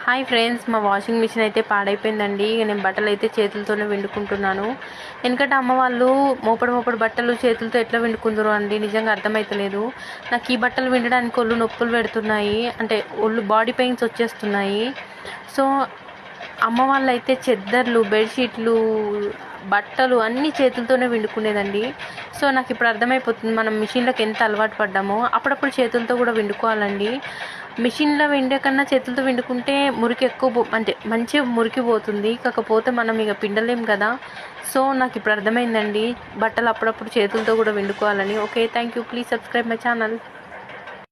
Hi friends, మా washing machine అయితే పాడైపోయిందండి. ఇక నేను బట్టలు అయితే చేతులతోనే విండుకుంటున్నాను. ఎందుకంటే అమ్మ వాళ్ళు మోపడి బట్టలు చేతులతో ఎట్లా విండుకుందరు అండి, నిజంగా అర్థమవుతలేదు. నాకు ఈ బట్టలు విండడానికి ఒళ్ళు నొప్పులు పెడుతున్నాయి, అంటే ఒళ్ళు బాడీ పెయిన్స్ వచ్చేస్తున్నాయి. సో అమ్మ వాళ్ళు అయితే చెద్దర్లు, బెడ్షీట్లు, బట్టలు అన్నీ చేతులతోనే విండుకునేదండి. సో నాకు ఇప్పుడు అర్థమైపోతుంది, మనం మిషన్లకు ఎంత అలవాటు పడ్డామో. అప్పుడప్పుడు చేతులతో కూడా విండుకోవాలండి. మిషన్లో విండే కన్నా చేతులతో విండుకుంటే మురికి ఎక్కువ అంటే మంచిగా మురికి పోతుంది. కాకపోతే మనం ఇక పిండలేం కదా. సో నాకు ఇప్పుడు అర్థమైందండి, బట్టలు అప్పుడప్పుడు చేతులతో కూడా విండుకోవాలని. Okay, thank you. Please subscribe my channel.